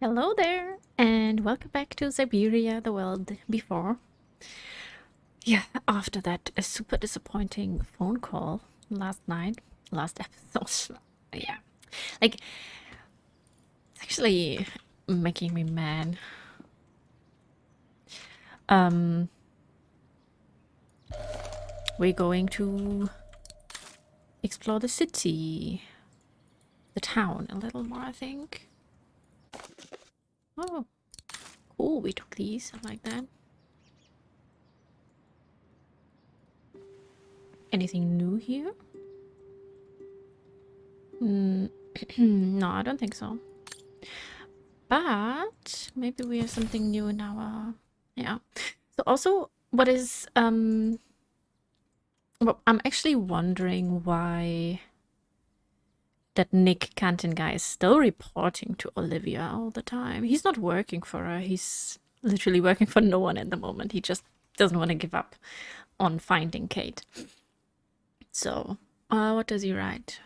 Hello there, and welcome back to Syberia, the world before. Yeah, after that a super disappointing phone call last night, last episode. Yeah, like, it's actually making me mad. Um, we're going to explore the city, the town a little more, I think. Oh, cool, we took these, I like that. Anything new here? No, I don't think so. But maybe we have something new in our, yeah. So also, well, I'm actually wondering why that Nick Canton guy is still reporting to Olivia all the time. He's not working for her. He's literally working for no one at the moment. He just doesn't want to give up on finding Kate. So, what does he write?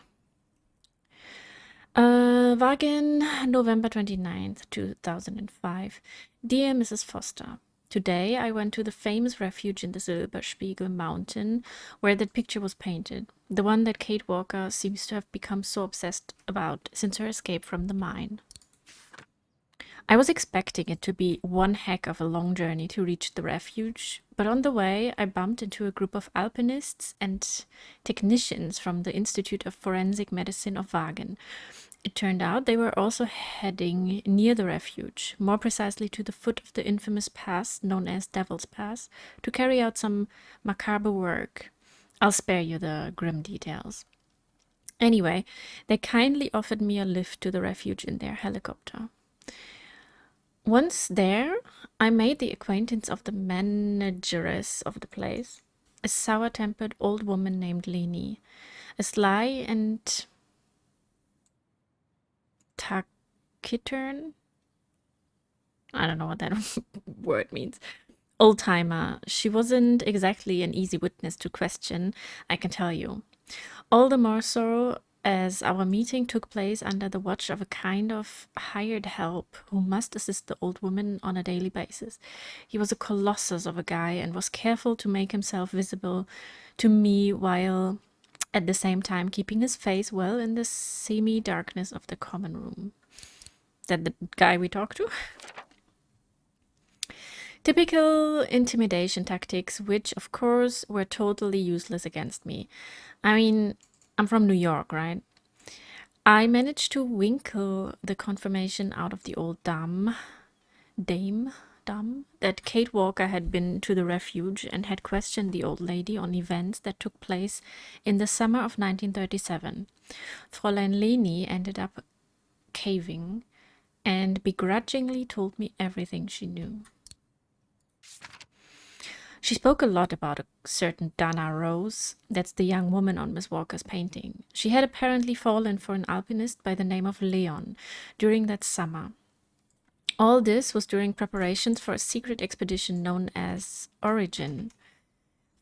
Vaghen, November 29th, 2005. Dear Mrs. Foster, today I went to the famous refuge in the Silberspiegel mountain where that picture was painted, the one that Kate Walker seems to have become so obsessed about since her escape from the mine. I was expecting it to be one heck of a long journey to reach the refuge, but on the way I bumped into a group of alpinists and technicians from the Institute of Forensic Medicine of Vaghen. It turned out they were also heading near the refuge, more precisely to the foot of the infamous pass known as Devil's Pass, to carry out some macabre work. I'll spare you the grim details. Anyway, they kindly offered me a lift to the refuge in their helicopter. Once there, I made the acquaintance of the manageress of the place, a sour-tempered old woman named Leni, a sly and taciturn, I don't know what that word means, old-timer. She wasn't exactly an easy witness to question, I can tell you. All the more so as our meeting took place under the watch of a kind of hired help who must assist the old woman on a daily basis. He was a colossus of a guy and was careful to make himself visible to me while at the same time keeping his face well in the semi-darkness of the common room. That the guy we talked to? Typical intimidation tactics, which of course were totally useless against me. I mean, I'm from New York, right? I managed to winkle the confirmation out of the old dame, that Kate Walker had been to the refuge and had questioned the old lady on events that took place in the summer of 1937. Fräulein Leni ended up caving and begrudgingly told me everything she knew. She spoke a lot about a certain Dana Roze, that's the young woman on Miss Walker's painting. She had apparently fallen for an alpinist by the name of Leon during that summer. All this was during preparations for a secret expedition known as Origin,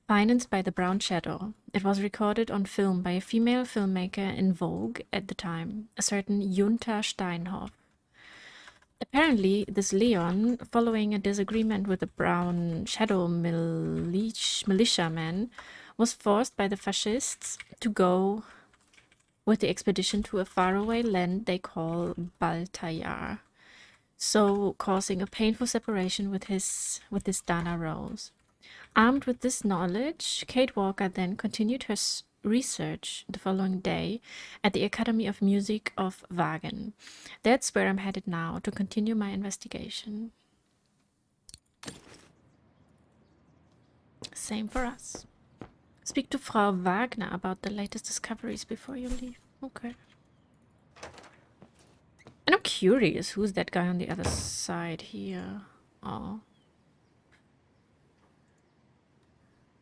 financed by the Brown Shadow. It was recorded on film by a female filmmaker in vogue at the time, a certain Junta Steinhoff. Apparently, this Leon, following a disagreement with the Brown Shadow militiamen, was forced by the fascists to go with the expedition to a faraway land they call Baltayar, so causing a painful separation with this Dana Rose. Armed with this knowledge, Kate Walker then continued her research the following day at the Academy of Music of Vaghen. That's where I'm headed now to continue my investigation. Same for us. Speak to Frau Wagner about the latest discoveries before you leave. Okay. And I'm curious, who's that guy on the other side here? Oh.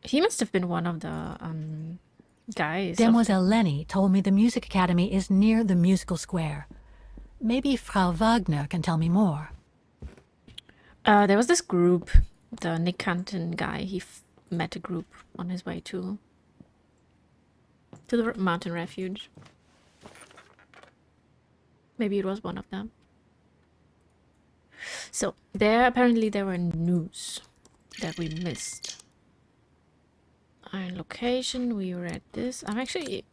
He must have been one of the guys. Demoiselle Leni told me the Music Academy is near the musical square. Maybe Frau Wagner can tell me more. There was this group, the Nick Canton guy. He met a group on his way to the mountain refuge. Maybe it was one of them. So apparently there were news that we missed. Our location, we read this. I'm actually...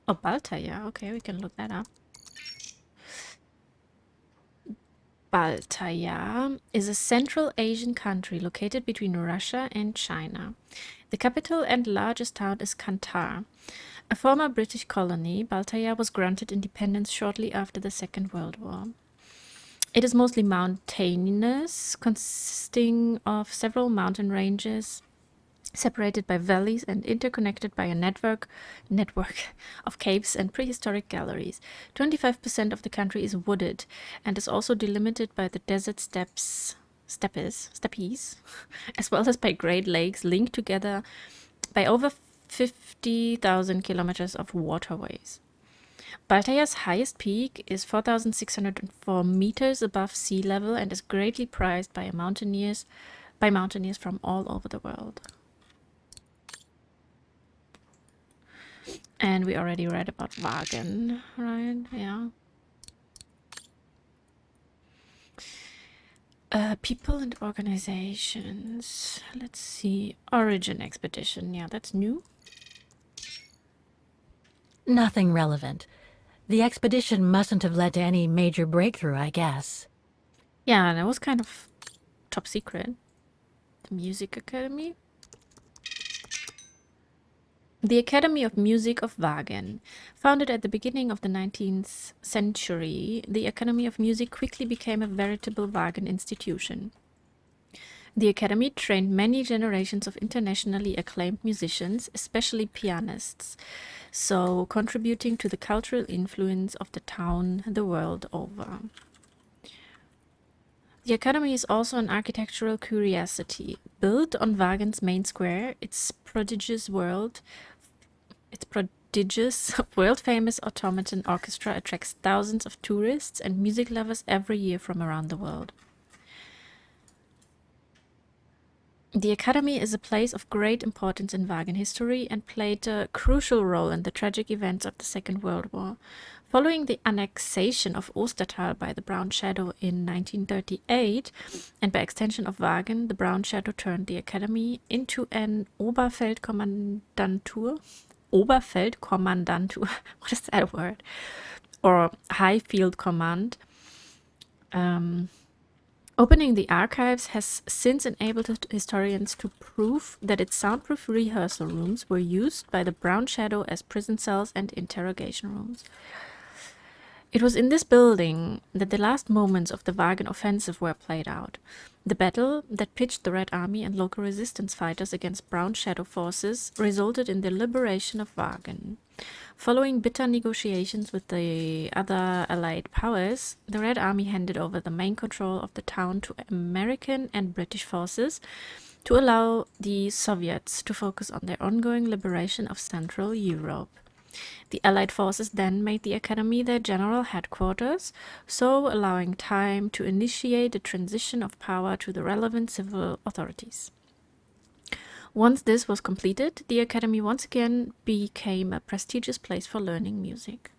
Oh, Baltaya. Okay, we can look that up. Baltaya is a Central Asian country located between Russia and China. The capital and largest town is Kantar. A former British colony, Baltaya was granted independence shortly after the Second World War. It is mostly mountainous, consisting of several mountain ranges separated by valleys and interconnected by a network of caves and prehistoric galleries. 25% of the country is wooded and is also delimited by the desert steppes, as well as by great lakes linked together by over 50,000 kilometers of waterways. Baltaya's highest peak is 4,604 meters above sea level and is greatly prized by mountaineers from all over the world. And we already read about Vaghen, right? Yeah. People and organizations. Let's see. Origin expedition. Yeah, that's new. Nothing relevant. The expedition mustn't have led to any major breakthrough, I guess. Yeah, that was kind of top secret. The Music Academy. The Academy of Music of Vaghen. Founded at the beginning of the 19th century, the Academy of Music quickly became a veritable Vaghen institution. The Academy trained many generations of internationally acclaimed musicians, especially pianists, so contributing to the cultural influence of the town the world over. The Academy is also an architectural curiosity. Built on Vaghen's main square, its prodigious world-famous automaton orchestra attracts thousands of tourists and music lovers every year from around the world. The Academy is a place of great importance in Vaghen history and played a crucial role in the tragic events of the Second World War. Following the annexation of Ostertal by the Brown Shadow in 1938, and by extension of Vaghen, the Brown Shadow turned the Academy into an Oberfeldkommandantur. What is that word? Or High Field Command. Opening the archives has since enabled historians to prove that its soundproof rehearsal rooms were used by the Brown Shadow as prison cells and interrogation rooms. It was in this building that the last moments of the Vaghen offensive were played out. The battle that pitched the Red Army and local resistance fighters against Brown Shadow forces resulted in the liberation of Vaghen. Following bitter negotiations with the other Allied powers, the Red Army handed over the main control of the town to American and British forces to allow the Soviets to focus on their ongoing liberation of Central Europe. The Allied forces then made the Academy their general headquarters, so allowing time to initiate a transition of power to the relevant civil authorities. Once this was completed, the Academy once again became a prestigious place for learning music.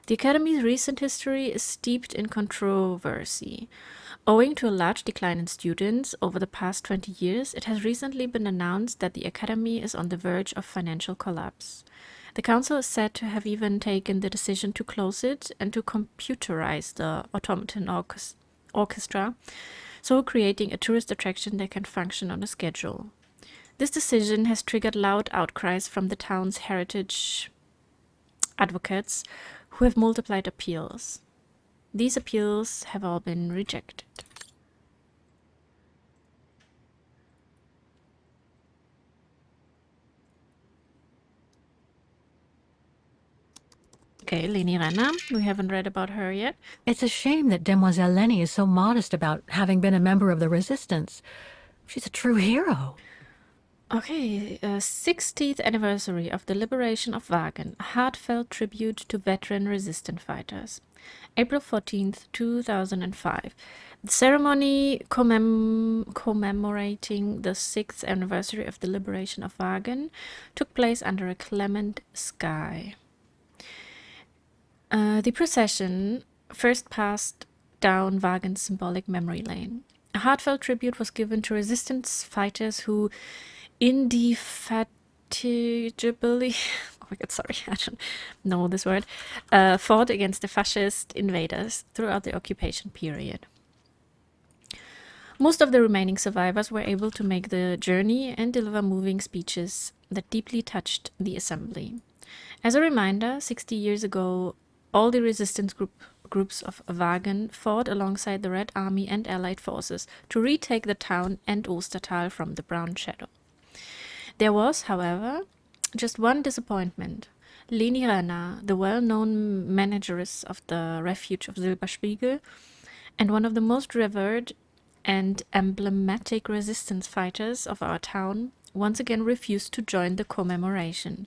The Academy's recent history is steeped in controversy. Owing to a large decline in students over the past 20 years, it has recently been announced that the Academy is on the verge of financial collapse. The council is said to have even taken the decision to close it and to computerize the automaton orchestra, so creating a tourist attraction that can function on a schedule. This decision has triggered loud outcries from the town's heritage advocates, who have multiplied appeals. These appeals have all been rejected. Okay, Leni Renner. We haven't read about her yet. It's a shame that Demoiselle Leni is so modest about having been a member of the resistance. She's a true hero. Okay, 60th anniversary of the liberation of Vaghen, a heartfelt tribute to veteran resistance fighters. April 14th, 2005. The ceremony commemorating the 6th anniversary of the liberation of Vaghen took place under a clement sky. The procession first passed down Vaghen's symbolic memory lane. A heartfelt tribute was given to resistance fighters who indefatigably, oh my god, sorry, I don't know this word, fought against the fascist invaders throughout the occupation period. Most of the remaining survivors were able to make the journey and deliver moving speeches that deeply touched the assembly. As a reminder, 60 years ago, all the resistance groups of Vaghen fought alongside the Red Army and Allied forces to retake the town and Ostertal from the Brown Shadow. There was, however, just one disappointment. Leni Renner, the well-known manageress of the refuge of Silberspiegel, and one of the most revered and emblematic resistance fighters of our town, once again refused to join the commemoration.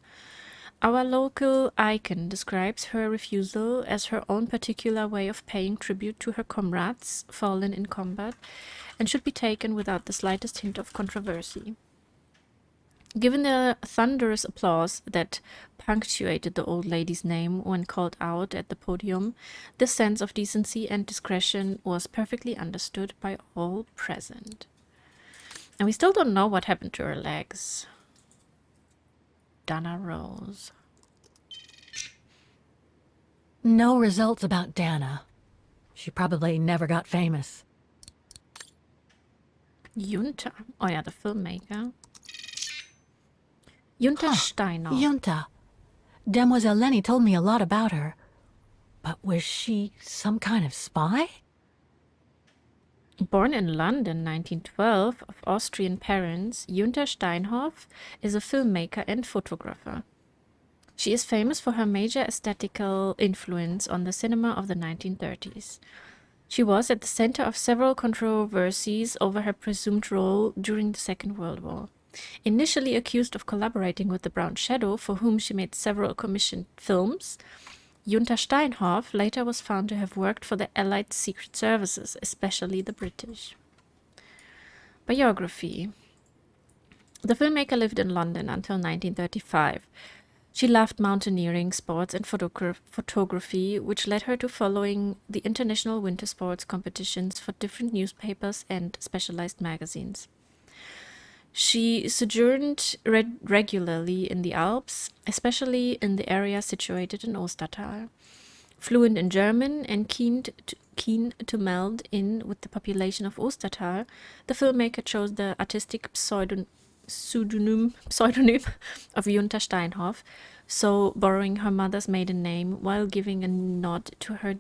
Our local icon describes her refusal as her own particular way of paying tribute to her comrades fallen in combat, and should be taken without the slightest hint of controversy. Given the thunderous applause that punctuated the old lady's name when called out at the podium, this sense of decency and discretion was perfectly understood by all present. And we still don't know what happened to her legs. Dana Roze. No results about Dana. She probably never got famous. Junta. Oh yeah, the filmmaker. Junta Steinhoff. Junta. Demoiselle Leni told me a lot about her. But was she some kind of spy? Born in London 1912 of Austrian parents, Junta Steinhoff is a filmmaker and photographer. She is famous for her major aesthetical influence on the cinema of the 1930s. She was at the center of several controversies over her presumed role during the Second World War. Initially accused of collaborating with the Brown Shadow, for whom she made several commissioned films, Junta Steinhoff later was found to have worked for the Allied secret services, especially the British. Biography. The filmmaker lived in London until 1935. She loved mountaineering, sports, and photography, which led her to following the international winter sports competitions for different newspapers and specialized magazines. She sojourned regularly in the Alps, especially in the area situated in Ostertal. Fluent in German and keen to meld in with the population of Ostertal, the filmmaker chose the artistic pseudonym of Junta Steinhoff, so borrowing her mother's maiden name while giving a nod to her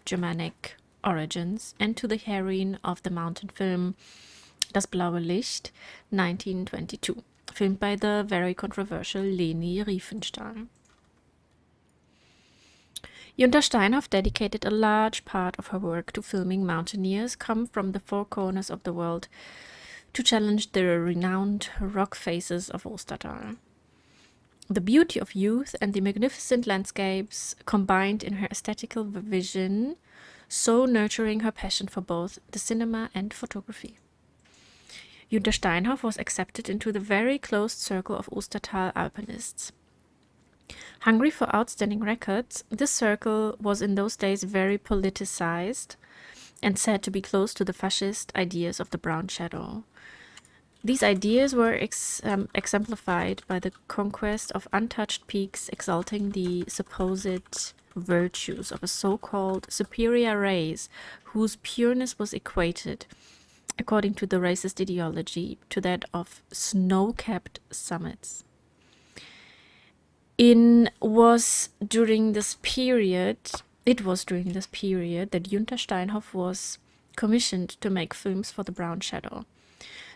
Germanic origins and to the heroine of the mountain film Das blaue Licht, 1922, filmed by the very controversial Leni Riefenstahl. Junta Steinhoff dedicated a large part of her work to filming mountaineers come from the four corners of the world to challenge the renowned rock faces of Ostertal. The beauty of youth and the magnificent landscapes combined in her aesthetical vision, so nurturing her passion for both the cinema and photography. Junta Steinhoff was accepted into the very closed circle of Ostertal alpinists. Hungry for outstanding records, this circle was in those days very politicized and said to be close to the fascist ideas of the Brown Shadow. These ideas were exemplified by the conquest of untouched peaks exalting the supposed virtues of a so-called superior race whose pureness was equated, according to the racist ideology, to that of snow-capped summits. It was during this period that Junta Steinhoff was commissioned to make films for the Brown Shadow.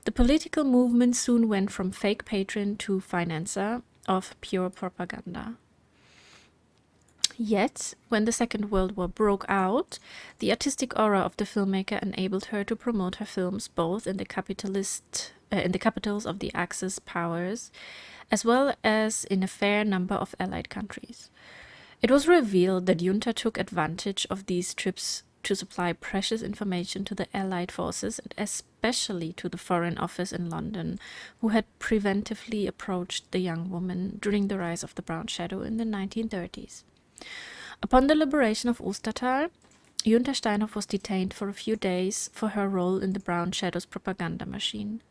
The political movement soon went from fake patron to financer of pure propaganda. Yet, when the Second World War broke out, the artistic aura of the filmmaker enabled her to promote her films both in the capitals of the Axis powers, as well as in a fair number of Allied countries. It was revealed that Junta took advantage of these trips to supply precious information to the Allied forces, and especially to the Foreign Office in London, who had preventively approached the young woman during the rise of the Brown Shadow in the 1930s. Upon the liberation of Ostertal, Junta Steinhoff was detained for a few days for her role in the Brown Shadows propaganda machine.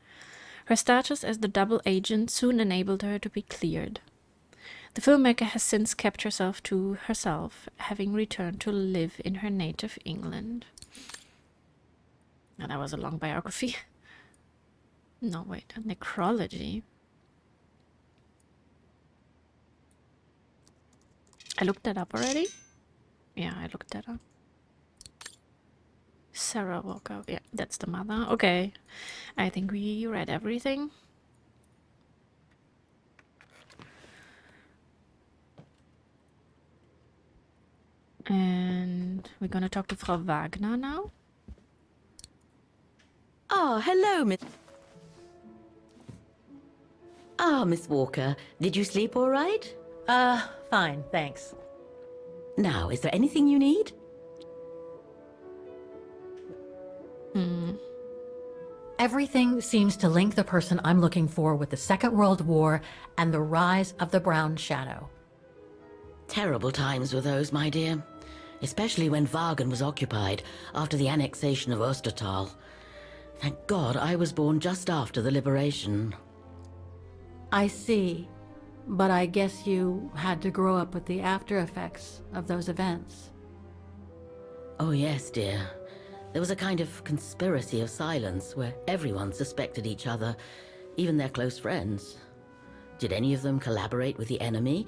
Her status as the double agent soon enabled her to be cleared. The filmmaker has since kept herself to herself, having returned to live in her native England. And that was a long biography. No, wait, a necrology. I looked that up already? Yeah, I looked that up. Sarah Walker. Yeah, that's the mother. Okay. I think we read everything. And we're gonna talk to Frau Wagner now. Ah, hello, Miss... Ah, Miss Walker. Did you sleep all right? Fine, thanks. Now, is there anything you need? Everything seems to link the person I'm looking for with the Second World War and the rise of the Brown Shadow. Terrible times were those, my dear. Especially when Vaghen was occupied after the annexation of Ostertal. Thank God I was born just after the liberation. I see. But I guess you had to grow up with the after effects of those events. Oh yes, dear. There was a kind of conspiracy of silence where everyone suspected each other, even their close friends. Did any of them collaborate with the enemy?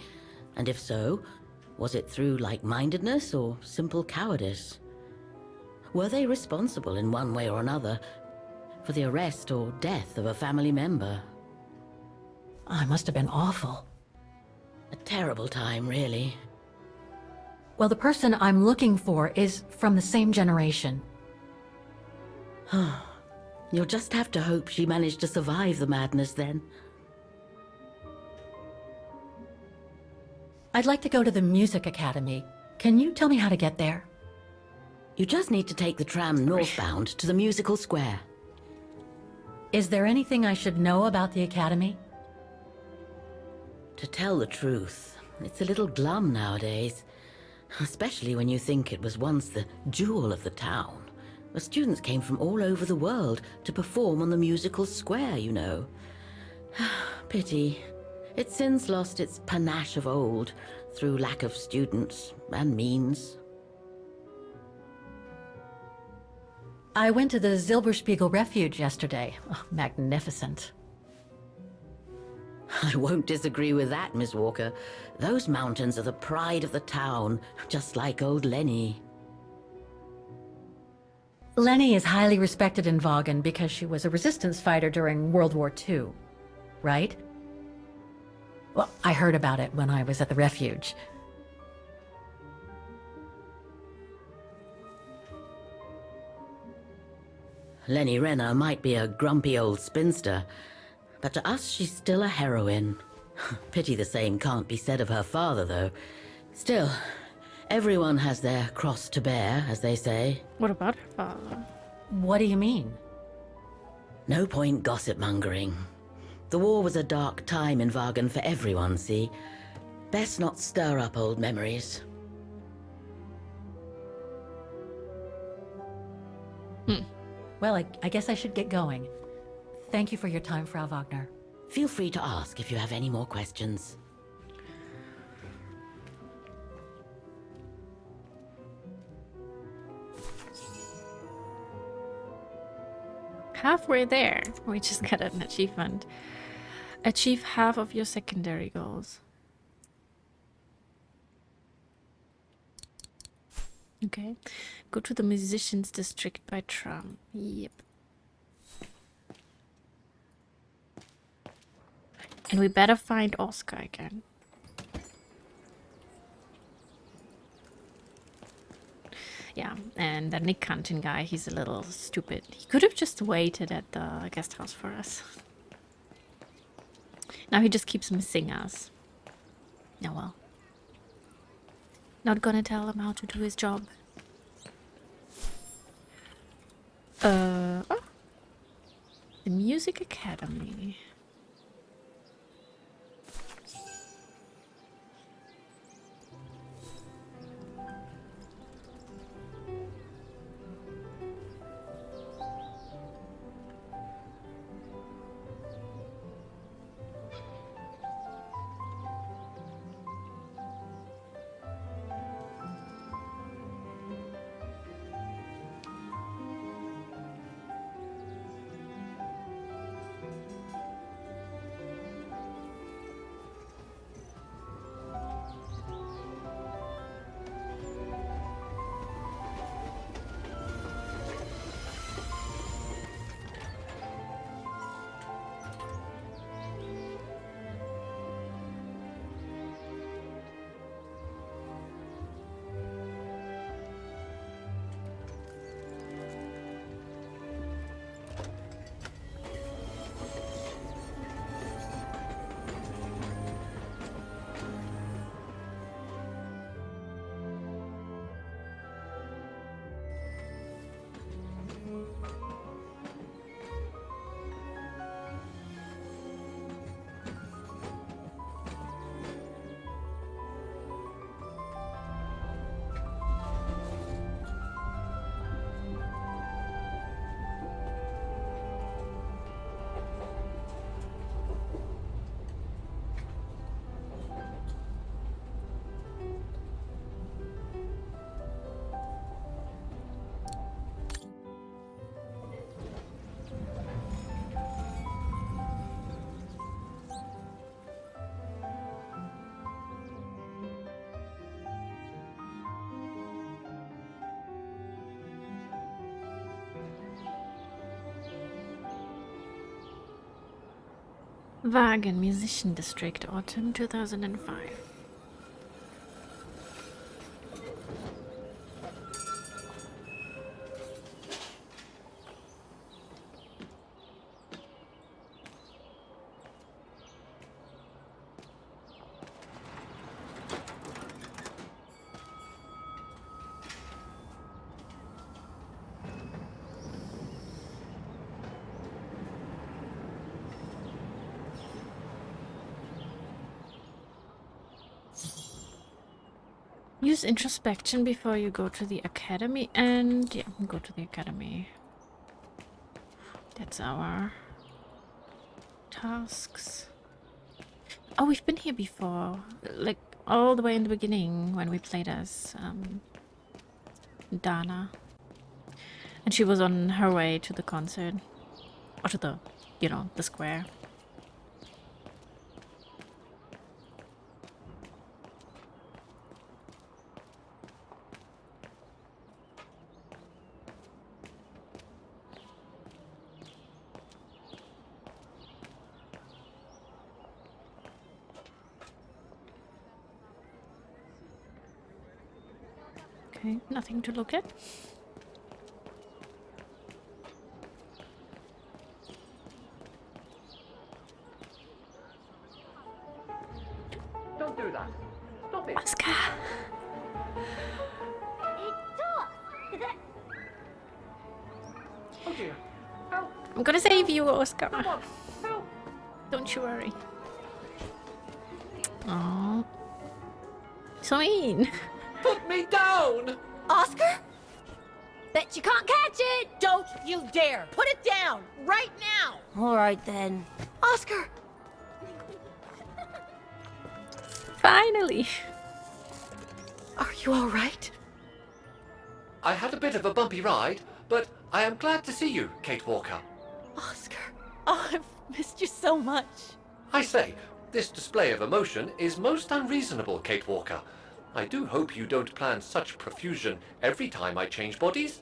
And if so, was it through like-mindedness or simple cowardice? Were they responsible in one way or another for the arrest or death of a family member? I must have been awful. A terrible time, really. Well, the person I'm looking for is from the same generation. You'll just have to hope she managed to survive the madness then. I'd like to go to the Music Academy. Can you tell me how to get there? You just need to take the tram northbound to the musical square. Is there anything I should know about the Academy? To tell the truth, it's a little glum nowadays. Especially when you think it was once the jewel of the town, where students came from all over the world to perform on the musical square, you know. Pity. It's since lost its panache of old through lack of students and means. I went to the Silberspiegel Refuge yesterday. Oh, magnificent. I won't disagree with that, Miss Walker. Those mountains are the pride of the town, just like old Lenny. Lenny is highly respected in Vaghen because she was a resistance fighter during World War II, right? Well, I heard about it when I was at the refuge. Lenny Renner might be a grumpy old spinster, but to us she's still a heroine. Pity the same can't be said of her father, though. Still, everyone has their cross to bear, as they say. What about her father? What do you mean? No point gossip-mongering. The war was a dark time in Vaghen for everyone, see? Best not stir up old memories. Well, I guess I should get going. Thank you for your time, Frau Wagner. Feel free to ask if you have any more questions. Halfway there. We just got an achievement. Achieve half of your secondary goals. Okay. Go to the musicians district by tram. Yep. And we better find Oscar again. Yeah, and that Nick Cantin guy, he's a little stupid. He could have just waited at the guest house for us. Now he just keeps missing us. Oh well. Not gonna tell him how to do his job. Oh. The Music Academy. Vaghen Musician District, Autumn 2005. Use introspection before you go to the academy, and yeah, go to the academy. That's our tasks. Oh, we've been here before, like all the way in the beginning when we played as Dana, and she was on her way to the concert, or to the, you know, the square. Okay, nothing to look at. Don't do that. Stop it. Oscar! Oh dear. Help. I'm gonna save you, Oscar. Someone. Help. Don't you worry. Oh, so mean. Put me down. Oscar? Bet you can't catch it! Don't you dare! Put it down! Right now! Alright then. Oscar! Finally. Are you alright? I had a bit of a bumpy ride, but I am glad to see you, Kate Walker. Oscar. Oh, I've missed you so much. I say, this display of emotion is most unreasonable, Kate Walker. I do hope you don't plan such profusion every time I change bodies.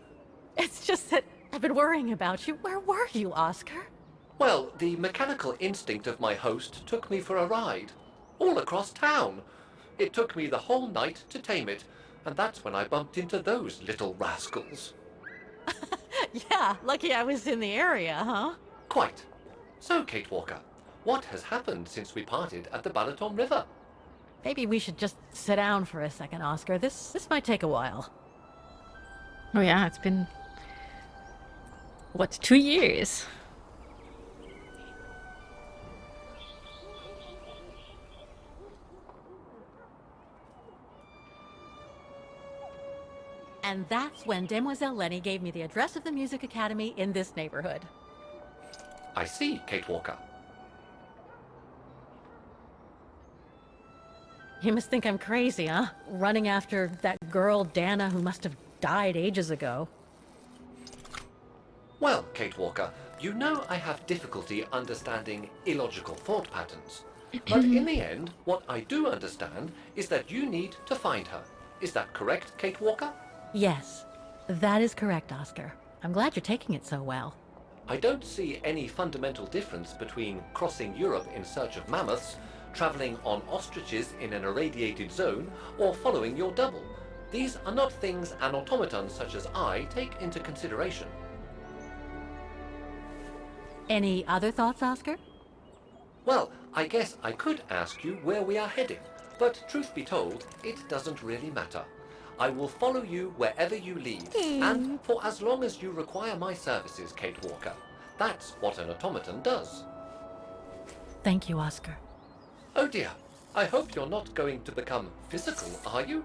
It's just that I've been worrying about you. Where were you, Oscar? Well, the mechanical instinct of my host took me for a ride, all across town. It took me the whole night to tame it, and that's when I bumped into those little rascals. Yeah, lucky I was in the area, huh? Quite. So, Kate Walker, what has happened since we parted at the Balaton River? Maybe we should just sit down for a second, Oscar. This might take a while. Oh yeah, it's been, what, 2 years? And that's when Demoiselle Lenny gave me the address of the music academy in this neighborhood. I see, Kate Walker. You must think I'm crazy, huh? Running after that girl, Dana, who must have died ages ago. Well, Kate Walker, you know I have difficulty understanding illogical thought patterns. But in the end, what I do understand is that you need to find her. Is that correct, Kate Walker? Yes, that is correct, Oscar. I'm glad you're taking it so well. I don't see any fundamental difference between crossing Europe in search of mammoths, traveling on ostriches in an irradiated zone, or following your double. These are not things an automaton such as I take into consideration. Any other thoughts, Oscar? Well, I guess I could ask you where we are heading, but truth be told, it doesn't really matter. I will follow you wherever you lead, and for as long as you require my services, Kate Walker. That's what an automaton does. Thank you, Oscar. Oh dear, I hope you're not going to become physical, are you?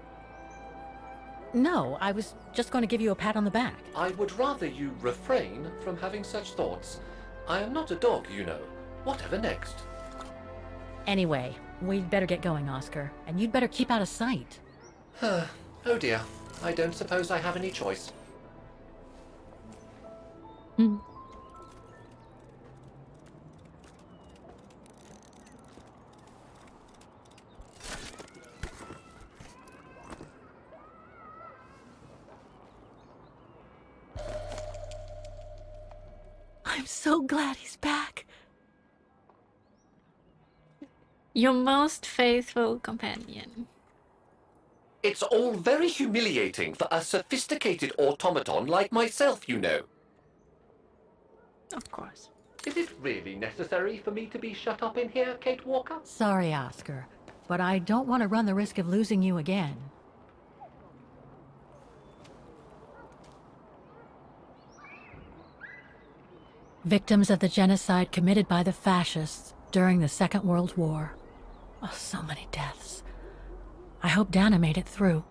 No, I was just going to give you a pat on the back. I would rather you refrain from having such thoughts. I am not a dog, you know. Whatever next? Anyway, we'd better get going, Oscar, and you'd better keep out of sight. Oh dear, I don't suppose I have any choice. Hmm. I'm so glad he's back. Your most faithful companion. It's all very humiliating for a sophisticated automaton like myself, you know. Of course. Is it really necessary for me to be shut up in here, Kate Walker? Sorry, Oscar, but I don't want to run the risk of losing you again. Victims of the genocide committed by the fascists during the Second World War. Oh, so many deaths. I hope Dana made it through.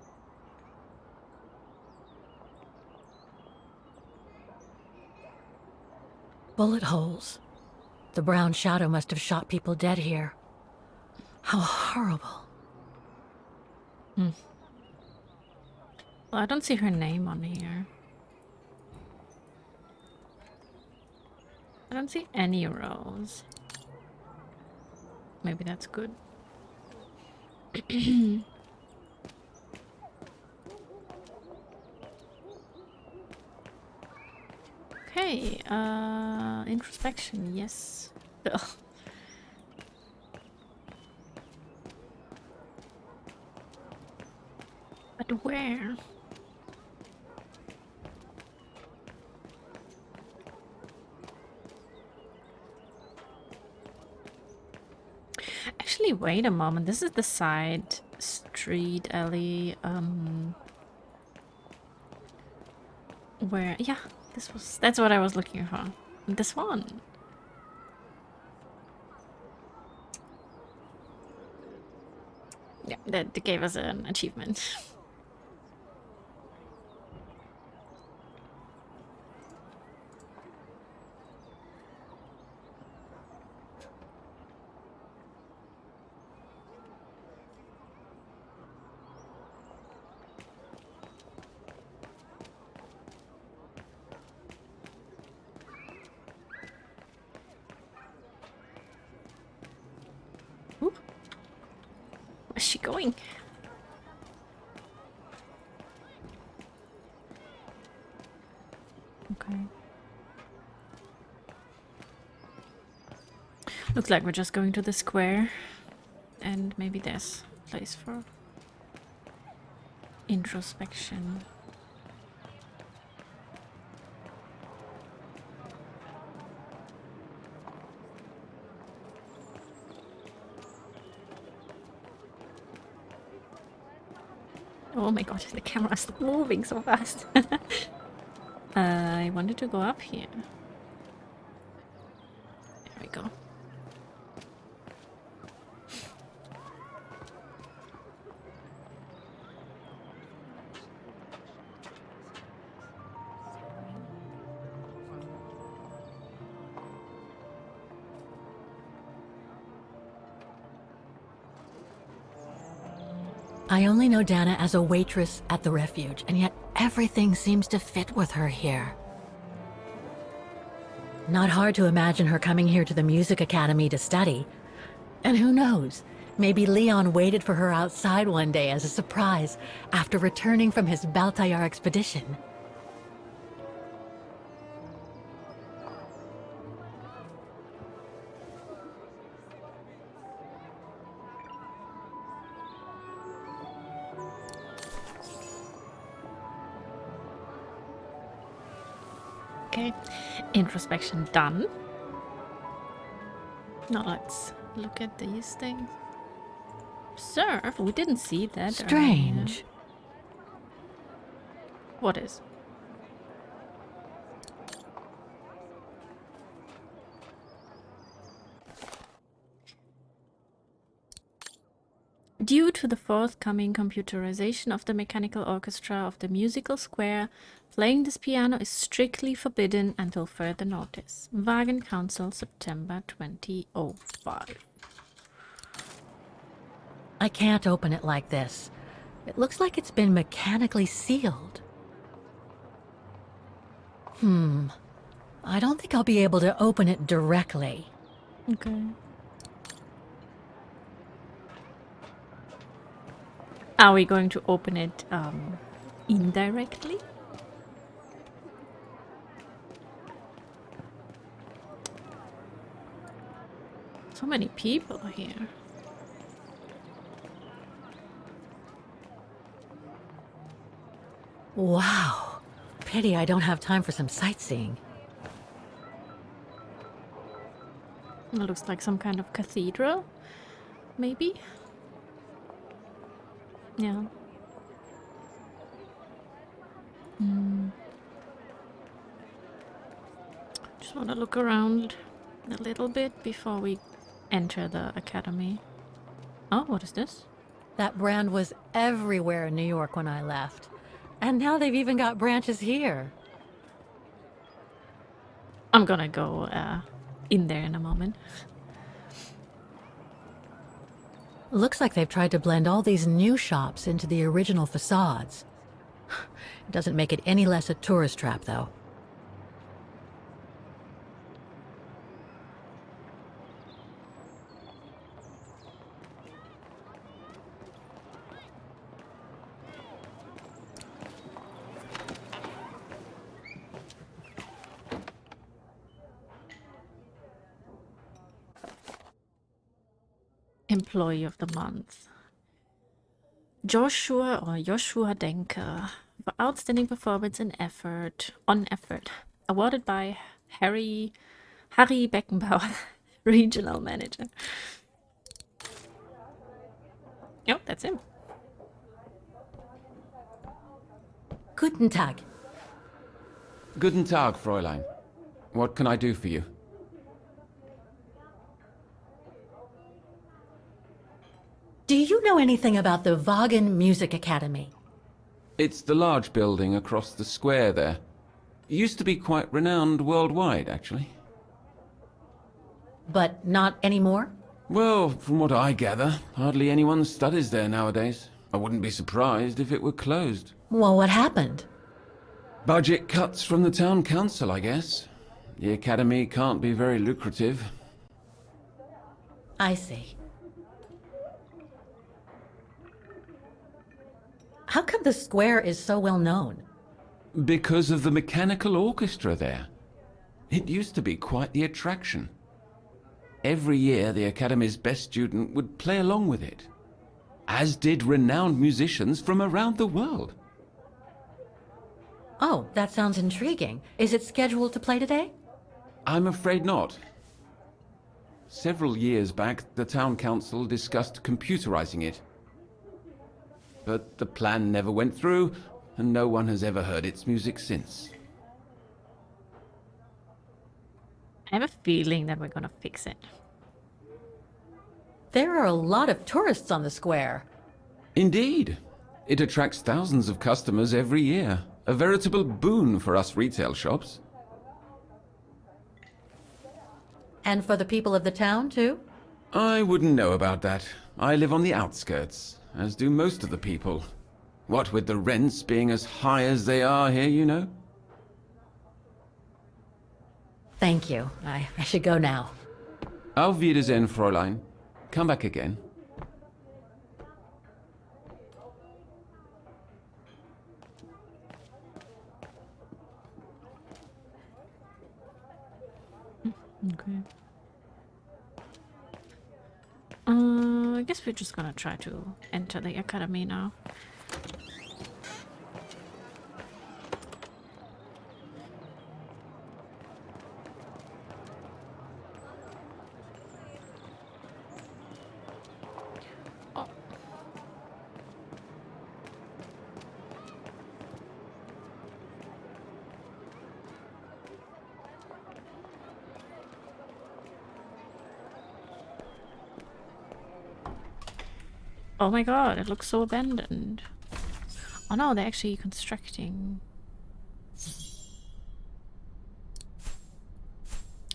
Bullet holes. The brown shadow must have shot people dead here. How horrible. Well, I don't see her name on here. I don't see any Roze. Maybe that's good. Okay, introspection, yes. Ugh. But where? Actually, wait a moment. This is the side street alley, where, yeah, that's what I was looking for. This one. Yeah, that gave us an achievement. Ooh. Where's she going? Okay. Looks like we're just going to the square. And maybe there's a place for introspection. Oh my god, the camera's moving so fast. I wanted to go up here. There we go. I only know Dana as a waitress at the refuge, and yet everything seems to fit with her here. Not hard to imagine her coming here to the music academy to study. And who knows, maybe Leon waited for her outside one day as a surprise after returning from his Baltayar expedition. Okay, introspection done. Now let's look at these things. Observe? We didn't see that. Strange. earlier. What is? Due to the forthcoming computerization of the mechanical orchestra of the musical square, playing this piano is strictly forbidden until further notice. Vaghen Council, September 2005. I can't open it like this. It looks like it's been mechanically sealed. I don't think I'll be able to open it directly. Okay. Are we going to open it indirectly? So many people here. Wow. Pity I don't have time for some sightseeing. It looks like some kind of cathedral, maybe? Yeah. Just want to look around a little bit before we enter the academy. Oh, what is this? That brand was everywhere in New York when I left. And now they've even got branches here. I'm gonna go in there in a moment. Looks like they've tried to blend all these new shops into the original facades. It doesn't make it any less a tourist trap, though. Employee of the month. Joshua Denker for outstanding performance and effort awarded by Harry Beckenbauer, regional manager. Oh, that's him. Guten Tag. Guten Tag, Fräulein. What can I do for you? Do you know anything about the Vaghen Music Academy? It's the large building across the square there. Used to be quite renowned worldwide, actually. But not anymore? Well, from what I gather, hardly anyone studies there nowadays. I wouldn't be surprised if it were closed. Well, what happened? Budget cuts from the town council, I guess. The academy can't be very lucrative. I see. How come the square is so well known? Because of the mechanical orchestra there. It used to be quite the attraction. Every year, the Academy's best student would play along with it, as did renowned musicians from around the world. Oh, that sounds intriguing. Is it scheduled to play today? I'm afraid not. Several years back, the town council discussed computerizing it. But the plan never went through, and no one has ever heard its music since. I have a feeling that we're gonna fix it. There are a lot of tourists on the square. Indeed. It attracts thousands of customers every year. A veritable boon for us retail shops. And for the people of the town, too? I wouldn't know about that. I live on the outskirts, as do most of the people. What with the rents being as high as they are here, you know? Thank you. I should go now. Auf Wiedersehen, Fräulein. Come back again. Okay. I guess we're just gonna try to enter the academy now. Oh. Oh my god, it looks so abandoned. Oh no, they're actually constructing.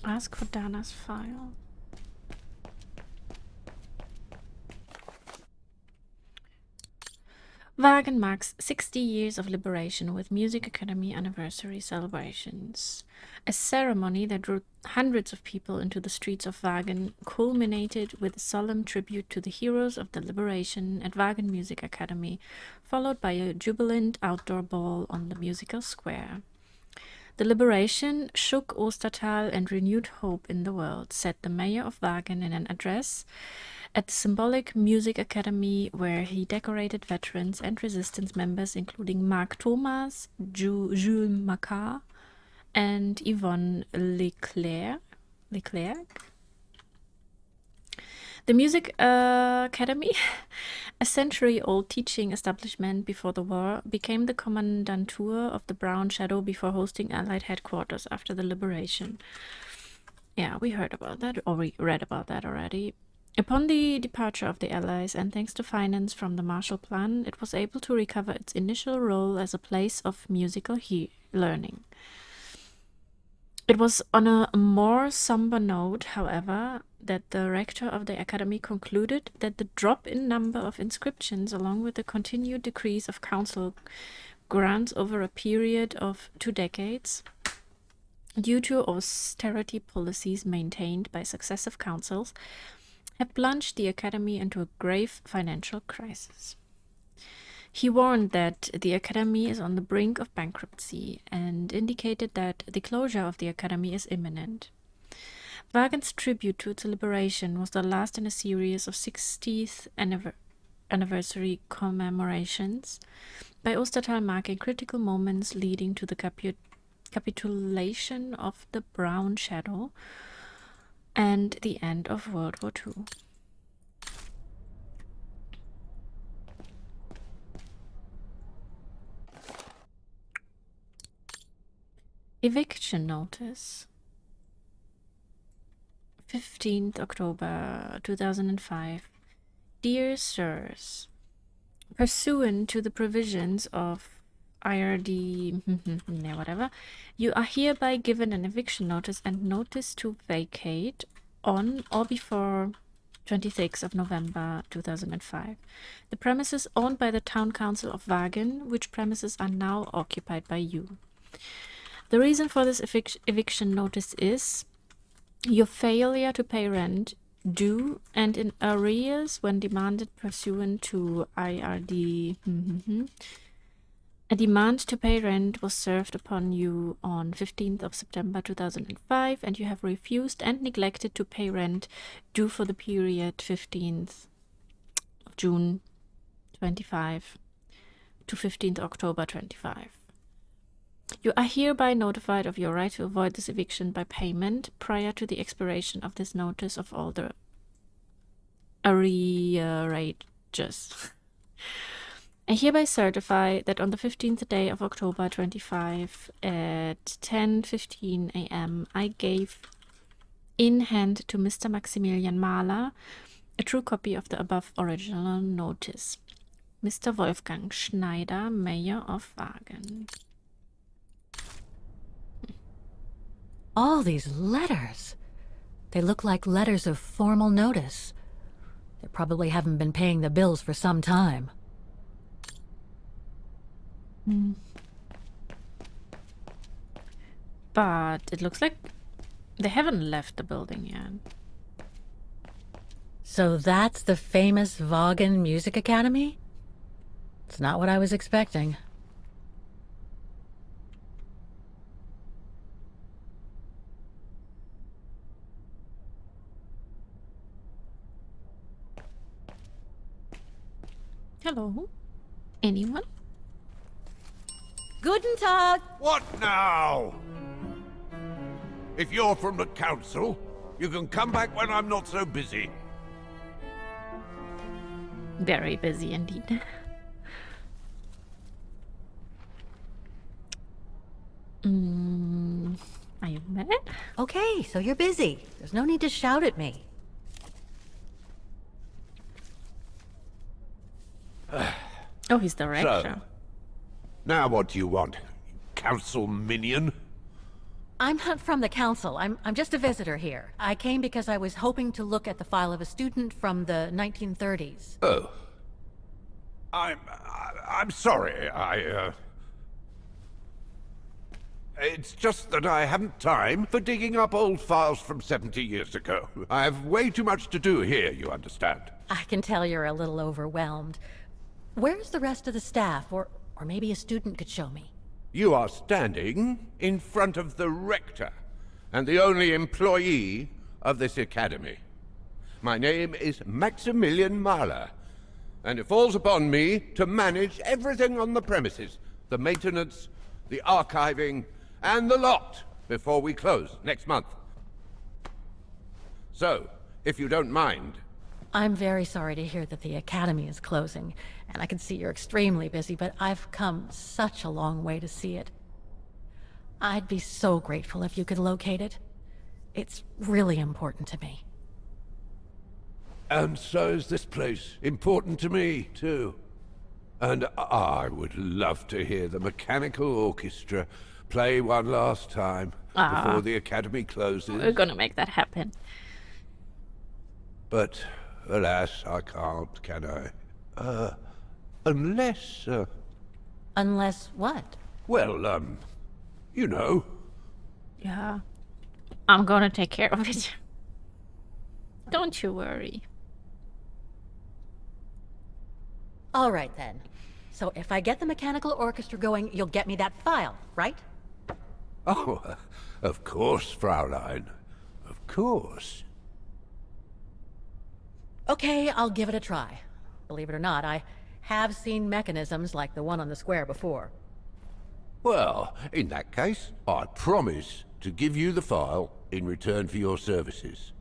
Ask for Dana's file. Vaghen marks 60 years of liberation with Music Academy anniversary celebrations. A ceremony that drew hundreds of people into the streets of Vaghen culminated with a solemn tribute to the heroes of the liberation at Vaghen Music Academy, followed by a jubilant outdoor ball on the musical square. The liberation shook Ostertal and renewed hope in the world, said the mayor of Vaghen in an address at the symbolic Music Academy, where he decorated veterans and resistance members, including Marc Thomas, Jules Macquart, and Yvonne Leclerc. The Music Academy, a century-old teaching establishment before the war, became the commandantur of the Brown Shadow before hosting Allied headquarters after the liberation. Yeah, we heard about that, or we read about that already. Upon the departure of the Allies, and thanks to finance from the Marshall Plan, it was able to recover its initial role as a place of musical learning. It was on a more somber note, however, that the rector of the academy concluded that the drop in number of inscriptions, along with the continued decrease of council grants over a period of 2 decades, due to austerity policies maintained by successive councils, have plunged the academy into a grave financial crisis. He warned that the academy is on the brink of bankruptcy and indicated that the closure of the academy is imminent. Vaghen's tribute to its liberation was the last in a series of 60th anniversary commemorations by Ostertal, marking critical moments leading to the capitulation of the Brown Shadow and the end of World War II. Eviction notice. 15th October 2005. Dear Sirs, pursuant to the provisions of IRD, whatever, you are hereby given an eviction notice and notice to vacate on or before 26th of November 2005. The premises owned by the Town Council of Vaghen, which premises are now occupied by you. The reason for this eviction notice is your failure to pay rent due and in arrears when demanded pursuant to IRD. A demand to pay rent was served upon you on 15th of September 2005, and you have refused and neglected to pay rent due for the period 15th of June 25 to 15th October 25. You are hereby notified of your right to avoid this eviction by payment prior to the expiration of this notice of all the arrearages. I hereby certify that on the 15th day of October 25 at 10:15 a.m. I gave in hand to Mr. Maximilian Mahler a true copy of the above original notice. Mr. Wolfgang Schneider, Mayor of Vaghen. All these letters. They look like letters of formal notice. They probably haven't been paying the bills for some time. But it looks like they haven't left the building yet. So that's the famous Vaghen Music Academy? It's not what I was expecting. Hello? Anyone? Guten Tag! What now? If you're from the council, you can come back when I'm not so busy. Very busy indeed. Are you mad? Okay, so you're busy. There's no need to shout at me. Oh, he's the rector. So, now what do you want? Council minion? I'm not from the council. I'm just a visitor here. I came because I was hoping to look at the file of a student from the 1930s. Oh. I'm sorry, It's just that I haven't time for digging up old files from 70 years ago. I have way too much to do here, you understand. I can tell you're a little overwhelmed. Where's the rest of the staff? Or maybe a student could show me. You are standing in front of the rector, and the only employee of this academy. My name is Maximilian Mahler, and it falls upon me to manage everything on the premises. The maintenance, the archiving, and the lot before we close next month. So, if you don't mind... I'm very sorry to hear that the Academy is closing, and I can see you're extremely busy, but I've come such a long way to see it. I'd be so grateful if you could locate it. It's really important to me. And so is this place important to me, too. And I would love to hear the mechanical orchestra play one last time before the Academy closes. We're gonna make that happen. But, alas, I can't, can I? Unless, Unless what? well, you know. Yeah. I'm gonna take care of it. Don't you worry. All right, then. So if I get the mechanical orchestra going, you'll get me that file, right? Oh, of course, Fraulein. Of course. Okay, I'll give it a try. Believe it or not, I have seen mechanisms like the one on the square before. Well, in that case, I promise to give you the file in return for your services.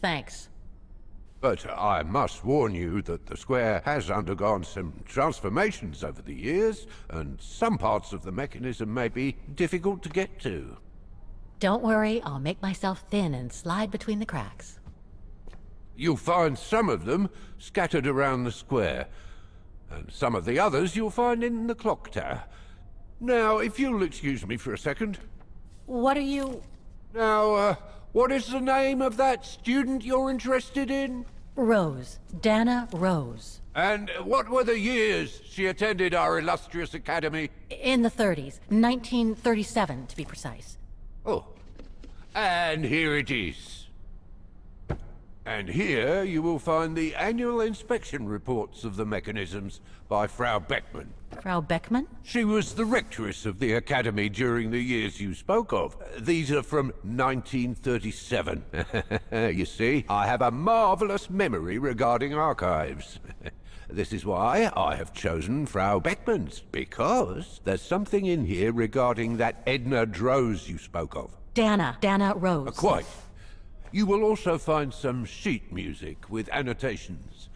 Thanks. But I must warn you that the square has undergone some transformations over the years, and some parts of the mechanism may be difficult to get to. Don't worry, I'll make myself thin and slide between the cracks. You'll find some of them scattered around the square, and some of the others you'll find in the clock tower. Now, if you'll excuse me for a second. What are you... Now, what is the name of that student you're interested in? Roze. Dana Roze. And what were the years she attended our illustrious academy? In the 30s. 1937, to be precise. Oh, and here it is. And here you will find the annual inspection reports of the mechanisms by Frau Beckmann. Frau Beckmann? She was the rectress of the academy during the years you spoke of. These are from 1937. You see, I have a marvelous memory regarding archives. This is why I have chosen Frau Beckmann's, because there's something in here regarding that Edna Roze you spoke of. Dana Roze. Quite. You will also find some sheet music with annotations.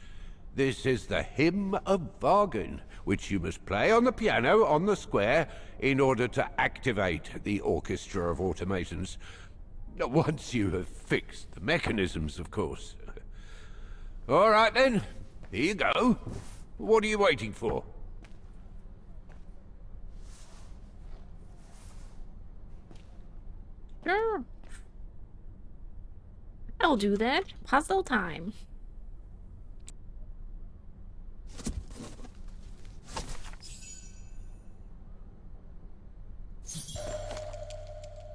This is the Hymn of Vaghen, which you must play on the piano on the square in order to activate the Orchestra of Automatons. Once you have fixed the mechanisms, of course. All right then, here you go. What are you waiting for? Sure. I'll do that. Puzzle time.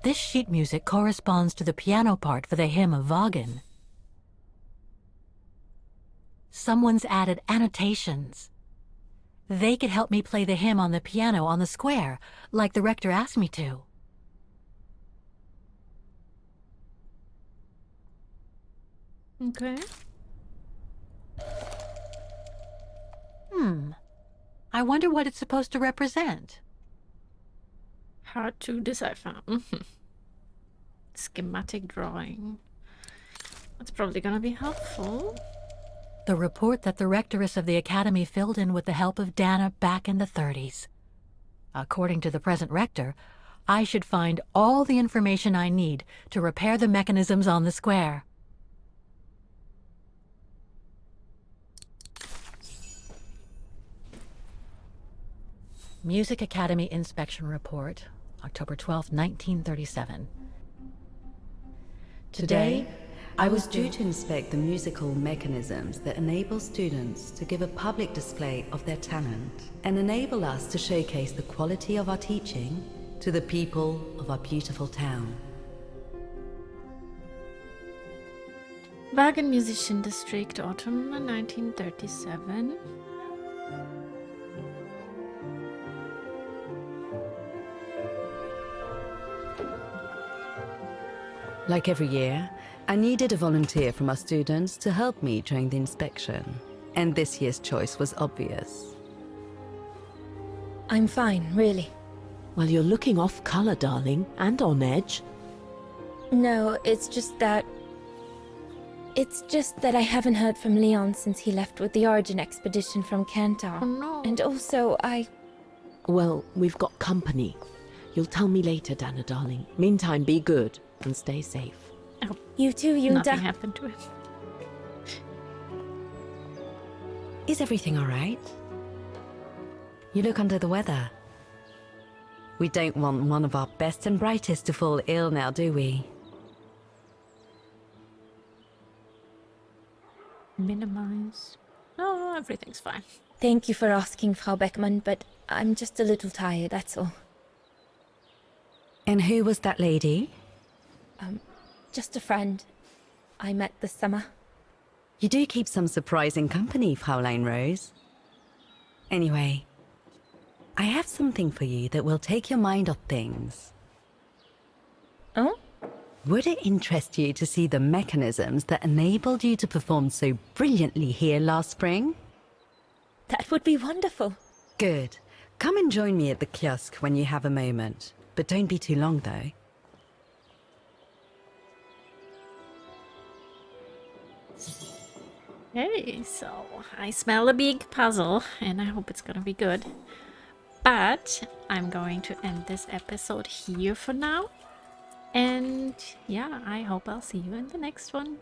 This sheet music corresponds to the piano part for the Hymn of Vaghen. Someone's added annotations. They could help me play the hymn on the piano on the square, like the rector asked me to. Okay. I wonder what it's supposed to represent. Hard to decipher. Schematic drawing. That's probably gonna be helpful. The report that the rectoress of the academy filled in with the help of Dana back in the 30s. According to the present rector, I should find all the information I need to repair the mechanisms on the square. Music Academy Inspection Report, October 12, 1937. Today, I was due to inspect the musical mechanisms that enable students to give a public display of their talent and enable us to showcase the quality of our teaching to the people of our beautiful town. Vaghen Musician District, Autumn 1937. Like every year, I needed a volunteer from our students to help me during the inspection, and this year's choice was obvious. I'm fine, really. Well, you're looking off color, darling, and on edge. No, it's just that I haven't heard from Leon since he left with the Origin expedition from Kantar. Oh no. And also, Well, we've got company. You'll tell me later, Dana, darling. Meantime, be good and stay safe. You too, Yunta. Nothing happened to him. Is everything all right? You look under the weather. We don't want one of our best and brightest to fall ill now, do we? Minimize. Oh, everything's fine. Thank you for asking, Frau Beckmann, but I'm just a little tired, that's all. And who was that lady? Just a friend I met this summer. You do keep some surprising company, Fraulein Roze. Anyway, I have something for you that will take your mind off things. Oh? Would it interest you to see the mechanisms that enabled you to perform so brilliantly here last spring? That would be wonderful. Good. Come and join me at the kiosk when you have a moment. But don't be too long, though. Okay, so I smell a big puzzle and I hope it's gonna be good. But I'm going to end this episode here for now. And yeah, I hope I'll see you in the next one.